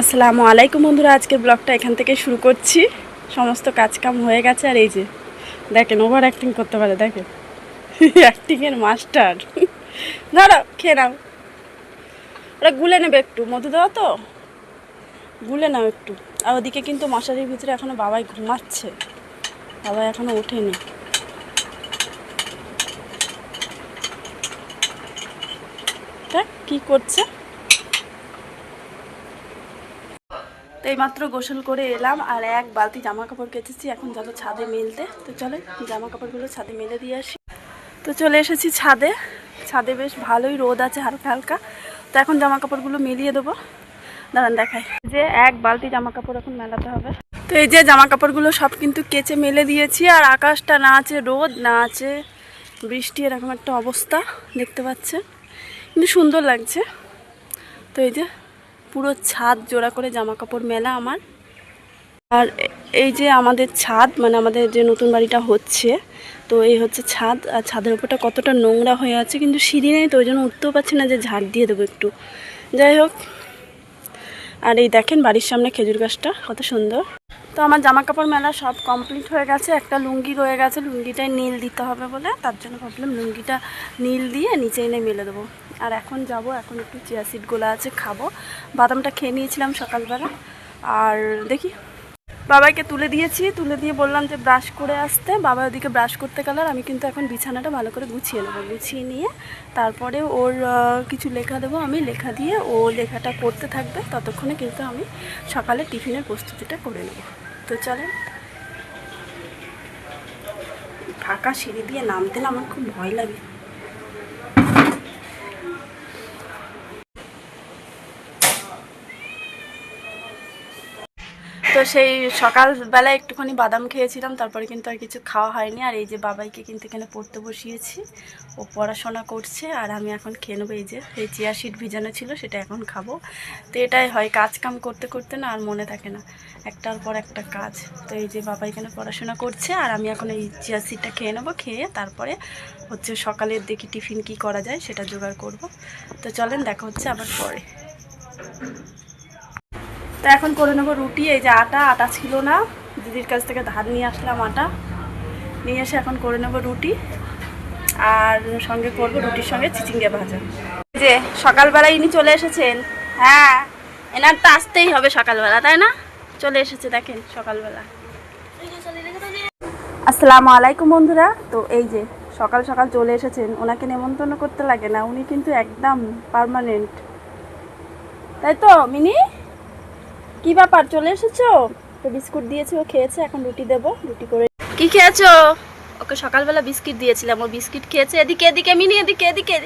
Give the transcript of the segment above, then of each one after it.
আসসালামু আলাইকুম বন্ধুরা, আজকের ব্লগটা এখান থেকে শুরু করছি। সমস্ত কাজকাম হয়ে গেছে আর এই যে দেখেন ওভার অ্যাক্টিং করতে পারে, দেখেন অ্যাক্টিংয়ের মাস্টার। ধরো খেয়ে নাও, ওরা গুলে নেবে, একটু মধু দেওয়া তো গুলে নাও একটু। আর ওদিকে কিন্তু মশারির ভিতরে এখনও বাবাই ঘুমাচ্ছে, বাবাই এখনও ওঠেনি। দেখ কী করছে। এইমাত্র গোসল করে এলাম আর এক বালতি জামা কাপড় কেচেছি, এখন যাবো ছাদে মেলতে। তো চলে জামা কাপড়গুলো ছাদে মেলে দিয়ে আসি। তো চলে এসেছি ছাদে। ছাদে বেশ ভালোই রোদ আছে হালকা হালকা। তো এখন জামা কাপড়গুলো মিলিয়ে দেবো, দাঁড়ান দেখাই। যে এক বালতি জামা কাপড় এখন মেলাতে হবে। তো এই যে জামা কাপড়গুলো সব কিন্তু কেচে মেলে দিয়েছি। আর আকাশটা না আছে রোদ, না আছে বৃষ্টি, এরকম একটা অবস্থা দেখতে পাচ্ছে, কিন্তু সুন্দর লাগছে। তো এই যে পুরো ছাদ জোড়া করে জামা কাপড় মেলা আমার। আর এই যে আমাদের ছাদ, মানে আমাদের যে নতুন বাড়িটা হচ্ছে, তো এই হচ্ছে ছাদ। আর ছাদের উপরটা কতটা নোংরা হয়ে আছে, কিন্তু সিঁড়ি নেই, তো ওই জন্য উঠতেও পারছি না যে ঝাড় দিয়ে দেবো একটু। যাই হোক, আর এই দেখেন বাড়ির সামনে খেজুর গাছটা কত সুন্দর। তো আমার জামা কাপড় মেলা সব কমপ্লিট হয়ে গেছে। একটা লুঙ্গি রয়ে গেছে, লুঙ্গিটায় নীল দিতে হবে বলে, তার জন্য ভাবলাম লুঙ্গিটা নীল দিয়ে নিচে এনে মেলে দেবো। আর এখন যাব, এখন একটু চিয়া সিডগুলো আছে খাবো। বাদামটা খেয়ে নিয়েছিলাম সকালবেলা। আর দেখি, বাবাইকে তুলে দিয়েছি, তুলে দিয়ে বললাম যে ব্রাশ করে আসতে। বাবা ওদিকে ব্রাশ করতে গেল, আর আমি কিন্তু এখন বিছানাটা ভালো করে গুছিয়ে নেবো। গুছিয়ে নিয়ে তারপরে ওর কিছু লেখা দেবো, আমি লেখা দিয়ে ও লেখাটা করতে থাকবে, ততক্ষণে কিন্তু আমি সকালে টিফিনের প্রস্তুতিটা করে নেব। তো চলেন। ফাঁকা সিঁড়ি দিয়ে নামতে না আমার খুব ভয় লাগে। তো সেই সকালবেলা একটুখানি বাদাম খেয়েছিলাম, তারপরে কিন্তু আর কিছু খাওয়া হয়নি। আর এই যে বাবাইকে কিন্তু এখানে পড়তে বসিয়েছি, ও পড়াশোনা করছে, আর আমি এখন খেয়ে নেবো। এই চিয়া সিড ভিজানো ছিল, সেটা এখন খাবো। তো এটাই হয়, কাজ কাম করতে করতে না আর মনে থাকে না, একটার পর একটা কাজ। তো এই যে বাবা এখানে পড়াশোনা করছে, আর আমি এখন এই চিয়া সিডটা খেয়ে নেবো। খেয়ে তারপরে হচ্ছে সকালের দেখি টিফিন কি করা যায় সেটা জোগাড় করব। তো চলেন, দেখা হচ্ছে আবার পরে। তো এখন করে নেবো রুটি। এই যে আটা ছিল না, দিদির কাছ থেকে ধার নিয়ে আসলাম আটা, নিয়ে এসে এখন করে নেবো রুটি। আর সঙ্গে করবো রুটির সঙ্গে চিচিঙ্গা ভাজা। এই যে সকালবেলা ইনি চলে এসেছেন। হ্যাঁ, এনার তো আসতেই হবে সকালবেলা, তাই না? চলে এসেছে দেখেন সকালবেলা। আসসালামু আলাইকুম বন্ধুরা। তো এই যে সকাল সকাল চলে এসেছেন, ওনাকে নেমন্তন্ন করতে লাগে না, উনি কিন্তু একদম পার্মানেন্ট। তাই তো মিনি, কি ব্যাপার চলে এসেছো? তো বিস্কুট দিয়েছি, ও খেয়েছে, এখন রুটি দেবো। রুটি করে কি খেয়েছো? ওকে সকালবেলা বিস্কিট দিয়েছিলাম, ও বিস্কিট খেয়েছে। এদিকে এদিকে মিনি, এদিকে এদিকে।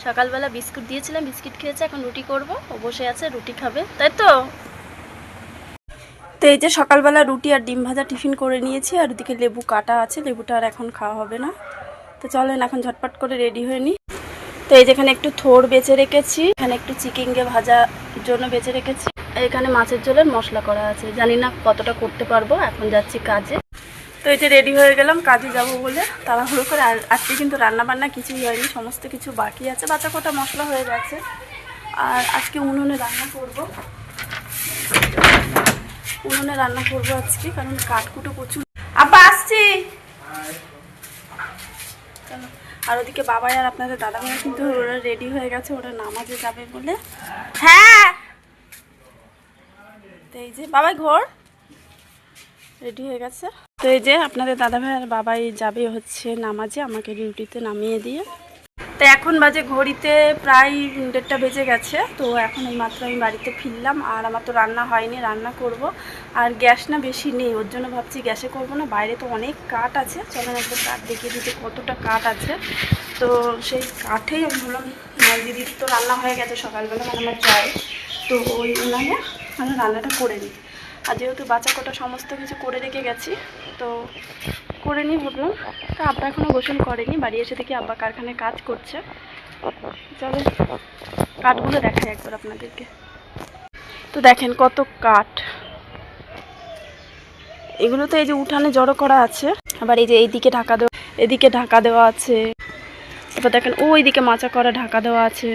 সকালবেলা বিস্কুট দিয়েছিলাম, বিস্কিট খেয়েছে, এখন রুটি করব। ও বসে আছে, রুটি খাবে, তাই তো? তো এই যে সকালবেলা রুটি আর ডিম ভাজা টিফিন করে নিয়েছি। আর ওদিকে লেবু কাটা আছে, লেবুটা আর এখন খাওয়া হবে না। তো চলেন এখন ঝটপট করে রেডি হয়ে নিই। তো এই যেখানে একটু থোড় বেঁচে রেখেছি, এখানে একটু চিকেঙ্গে ভাজার জন্য বেঁচে রেখেছি। এখানে মাছের ঝোলের মশলা করা আছে, জানি না কতটা করতে পারবো। এখন যাচ্ছি কাজে। তো এই যে রেডি হয়ে গেলাম কাজে যাব বলে, তাড়াহুড়ো করে। আর আজকে কিন্তু রান্না বান্না কিছুই হয়নি, সমস্ত কিছু বাকি আছে, বাচ্চা কোটা মশলা হয়ে গেছে। আর আজকে উনুনে রান্না করব, উনুনে রান্না করব আজকে, কারণ কাঠকুটো প্রচুর। আব্বা আসছি। চলো। আর ওদিকে বাবাই আর আপনাদের দাদা ভাই কিন্তু ওরা রেডি হয়ে গেছে, ওরা নামাজে যাবে বলে। হ্যাঁ, তো এই যে বাবাই ঘর রেডি হয়ে গেছে। তো এই যে আপনাদের দাদা ভাই আর বাবাই যাবে হচ্ছে নামাজে, আমাকে ডিউটিতে নামিয়ে দিয়ে। তো এখন বাজে ঘড়িতে প্রায় 1:30 বেজে গেছে। তো এখন এই মাত্র আমি বাড়িতে ফিরলাম। আর আমার তো রান্না হয়নি, রান্না করব। আর গ্যাস না বেশি নেই, ওর জন্য ভাবছি গ্যাসে করব না, বাইরে তো অনেক কাঠ আছে। চলেন একবার কাঠ দেখিয়ে দিতে কতটা কাঠ আছে। তো সেই কাঠেই আমি বললাম, দিদির তো রান্না হয়ে গেছে সকালবেলা, মানে আমার চাই, তো ওই উনানে আমি রান্নাটা করে নিই। আর যেহেতু বাচ্চা কোটা সমস্ত কিছু করে রেখে গেছি, তো করে নিই ভাবলাম। তা আব্বা এখনও গোসল করেনি, বাড়ি এসে দেখি আব্বা কারখানায় কাজ করছে। চলো কাঠগুলো দেখাই একবার আপনাদেরকে। তো দেখেন কত কাঠ, এগুলো তো এই যে উঠানে জড়ো করা আছে। আবার এই যে এইদিকে ঢাকা দেওয়া, এদিকে ঢাকা দেওয়া আছে। তারপর দেখেন ওইদিকে মাচা করা ঢাকা দেওয়া আছে।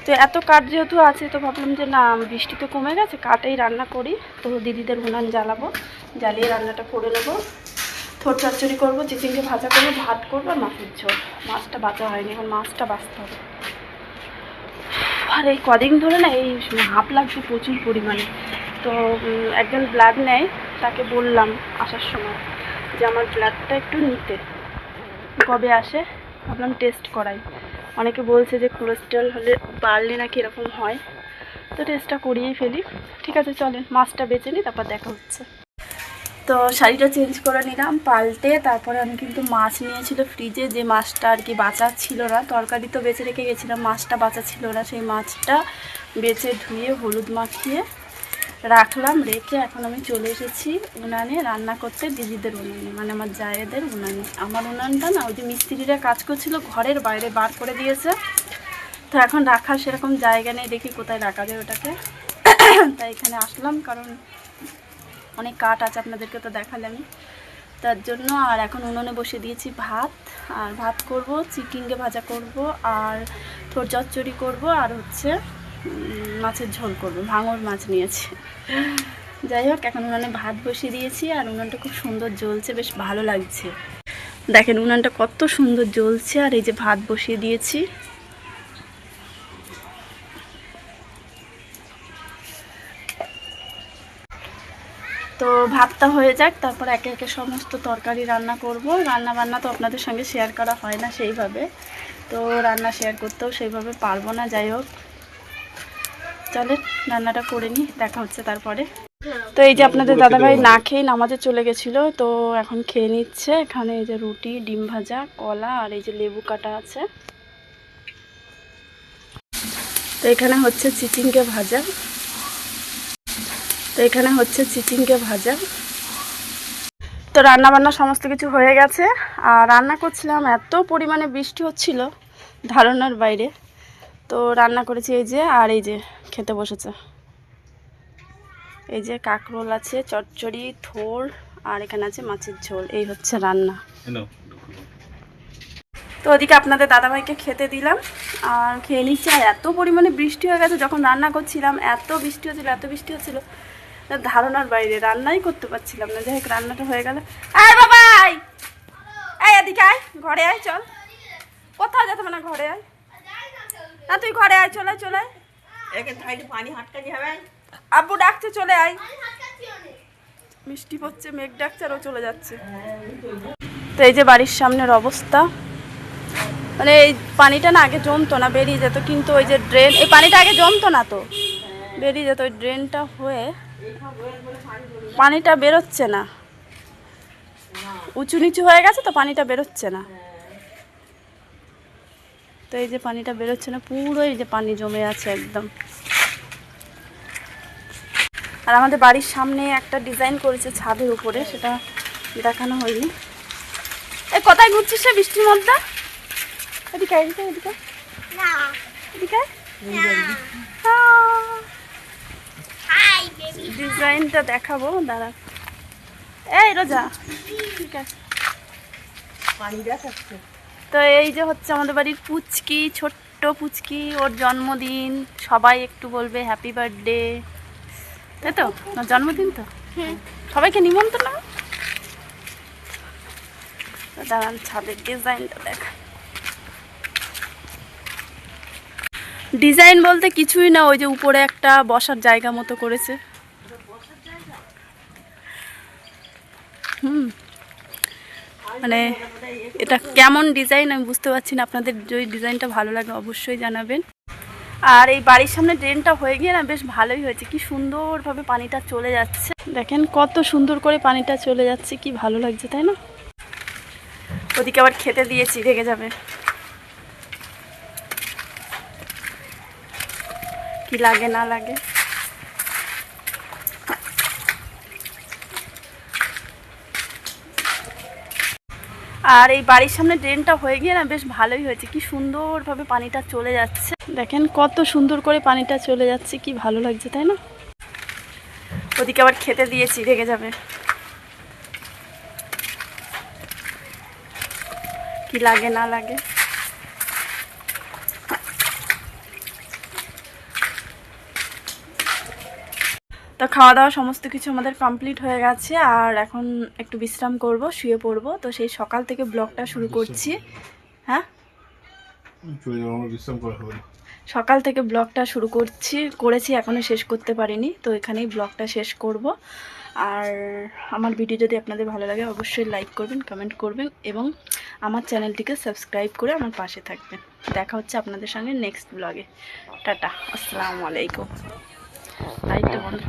তো এত কাঠ যেহেতু আছে তো ভাবলাম যে না বৃষ্টি তো কমে গেছে, কাঠেই রান্না করি। তো দিদিদের উনান জ্বালাবো, জ্বালিয়ে রান্নাটা করে নেবো। থোর চচ্চড়ি করবো, চিচিঙ্গে ভাজা করবো, ভাত করবো আর মাছের ঝোল। মাছটা বাঁচা হয়নি, এখন মাছটা বাঁচতে হবে। আর এই কদিন ধরে না এই হাঁপ লাগছে প্রচুর পরিমাণে। তো একজন ব্লাড নেয়, তাকে বললাম আসার সময় যে আমার ব্লাডটা একটু নিতে, কবে আসে ভাবলাম টেস্ট করাই। অনেকে বলছে যে কোলেস্টেরল হলে বাড়লে নাকি এরকম হয়, তো টেস্টটা করিয়েই ফেলি। ঠিক আছে চলেন মাছটা বেছে নিই, তারপর দেখা হচ্ছে। তো শাড়িটা চেঞ্জ করে নিলাম পাল্টে, তারপরে আমি কিন্তু মাছ নিয়েছিল ফ্রিজে, যে মাছটা আর কি বাঁচা ছিল না, তরকারি তো বেছে রেখে গেছিলাম, মাছটা বাঁচা ছিল না, সেই মাছটা বেছে ধুয়ে হলুদ মাখিয়ে রাখলাম। রেখে এখন আমি চলে এসেছি উনানে রান্না করতে, দিদিদের উনানে, মানে আমার জায়েদের উনানে। আমার উনানটা না ওই যে মিস্ত্রিরা কাজ করছিল ঘরের বাইরে বার করে দিয়েছে, তো এখন রাখার সেরকম জায়গা নেই, দেখি কোথায় রাখা যায় ওটাকে। তাই এখানে আসলাম, কারণ অনেক কাঠ আছে, আপনাদেরকে তো দেখালাম আমি, তার জন্য। আর এখন উনুনে বসে দিয়েছি ভাত, আর ভাত করব, চিচিঙ্গে ভাজা করব, আর থোর চচ্চড়ি করব, আর হচ্ছে মাছের ঝোল করব। ভাঙর মাছ নিয়েছি। যাই হোক এখন উনানে ভাত বসিয়ে দিয়েছি, আর উনানটা খুব সুন্দর জ্বলছে, বেশ ভালো লাগছে। দেখেন উনানটা কত সুন্দর জ্বলছে, আর এই যে ভাত বসিয়ে দিয়েছি। তো ভাতটা হয়ে যাক, তারপর একে একে সমস্ত তরকারি রান্না করব। রান্না বান্না তো আপনাদের সঙ্গে শেয়ার করা হয় না সেইভাবে, তো রান্না শেয়ার করতেও সেইভাবে পারবো না। যাই হোক চলেন রান্নাটা করে নিই, দেখা হচ্ছে তারপরে। তো এই যে আপনাদের দাদাভাই না খেয়ে নামাজে চলে গেছিলো, তো এখন খেয়ে নিচ্ছে। এখানে এই যে রুটি, ডিম ভাজা, কলা, আর এই যে লেবু কাটা আছে। তো এখানে হচ্ছে চিচিঙ্গে ভাজা, তো রান্না বান্না সমস্ত কিছু হয়ে গেছে। আর রান্না করছিলাম, এত পরিমাণে বৃষ্টি হচ্ছিল ধারণার বাইরে। তো রান্না করেছি এই যে, আর এই যে খেতে বসেছে, এই যে কাঁকরোল আছে, চচ্চড়ি, থোর, আর এখানে আছে মাছের ঝোল। এই হচ্ছে রান্না। তো ওদিকে আপনাদের দাদাভাইকে খেতে দিলাম আর খেয়ে নিচ্ছি। আর এত পরিমাণে বৃষ্টি হয়ে গেছে, যখন রান্না করছিলাম এত বৃষ্টি হচ্ছিল, ধারণার বাইরে, রান্নাই করতে পারছিলাম না। যাই হোক রান্নাটা হয়ে গেল। আয় বাবা আয়, এই এদিকে আয়, ঘরে আয়, চল। কোথাও যেতে হবে না, ঘরে আয় না, তুই ঘরে আয়, চলে চলে আব্বু ডাকছে, চলে আয়। মিষ্টি পড়ছে, মেঘ ডাকছে, আর ও চলে যাচ্ছে। তো এই যে বাড়ির সামনের অবস্থা, মানে এই পানিটা না আগে জমতো না, বেরিয়ে যেত, কিন্তু ওই যে ড্রেন, এই পানিটা আগে জমতো না, তো বেরিয়ে যেত। ওই ড্রেনটা হয়ে পানিটা বেরোচ্ছে না, উঁচু নিচু হয়ে গেছে, তো পানিটা বেরোচ্ছে না। তো এই যে পানিটা বেরোচ্ছে না, পুরো এই যে পানি জমে আছে একদম। আর আমাদের বাড়ির সামনে একটা ডিজাইন করেছে ছাদের উপরে, সেটা দেখানো হয়নি। এই কোথায় ঘুরছিস সে বৃষ্টির মধ্যে? এদিকে এদিকে এদিকে এদিকে, ডিজাইনটা দেখাবো, দাঁড়া। এই রোজা, ঠিক আছে। তো এই যে হচ্ছে আমাদের বাড়ির পুচকি, ছোট্ট পুচকি, ওর জন্মদিন। সবাই একটু বলবে হ্যাপি বার্থডে, তাই তো? না জন্মদিন তো, সবাইকে নিমন্ত্রণ। দাঁড়ান ছাদের ডিজাইনটা দেখা। ডিজাইন বলতে কিছুই না, ওই যে উপরে একটা বসার জায়গা মতো করেছে। মানে এটা কেমন ডিজাইন আমি বুঝতে পারছি না, আপনাদের যদি ডিজাইনটা ভালো লাগে অবশ্যই জানাবেন। আর এই বাড়ির সামনে ড্রেনটা হয়ে গিয়ে না বেশ ভালোই হয়েছে, কি সুন্দরভাবে পানিটা চলে যাচ্ছে। দেখেন কত সুন্দর করে পানিটা চলে যাচ্ছে, কি ভালো লাগছে, তাই না? ওদিকে আবার খেতে দিয়েছি, রেগে যাবে। কি লাগে না লাগে। আর এই বাড়ির সামনে ড্রেনটা হয়ে গিয়ে না বেশ ভালোই হয়েছে, কি সুন্দরভাবে পানিটা চলে যাচ্ছে। দেখেন কত সুন্দর করে পানিটা চলে যাচ্ছে, কি ভালো লাগছে, তাই না? ওদিকে আবার খেতে দিয়েছি, রেগে যাবে। কি লাগে না লাগে। তো খাওয়া দাওয়া সমস্ত কিছু আমাদের কমপ্লিট হয়ে গেছে, আর এখন একটু বিশ্রাম করব, শুয়ে পড়বো। তো সেই সকাল থেকে ব্লগটা শুরু করছি। হ্যাঁ, সকাল থেকে ব্লগটা শুরু করেছি, এখনও শেষ করতে পারিনি। তো এখানেই ব্লগটা শেষ করব। আর আমার ভিডিও যদি আপনাদের ভালো লাগে অবশ্যই লাইক করবেন, কমেন্ট করবেন এবং আমার চ্যানেলটিকে সাবস্ক্রাইব করে আমার পাশে থাকবেন। দেখা হচ্ছে আপনাদের সঙ্গে নেক্সট ব্লগে। টাটা, আসসালামু আলাইকুম। লাইটটা বন্ধ।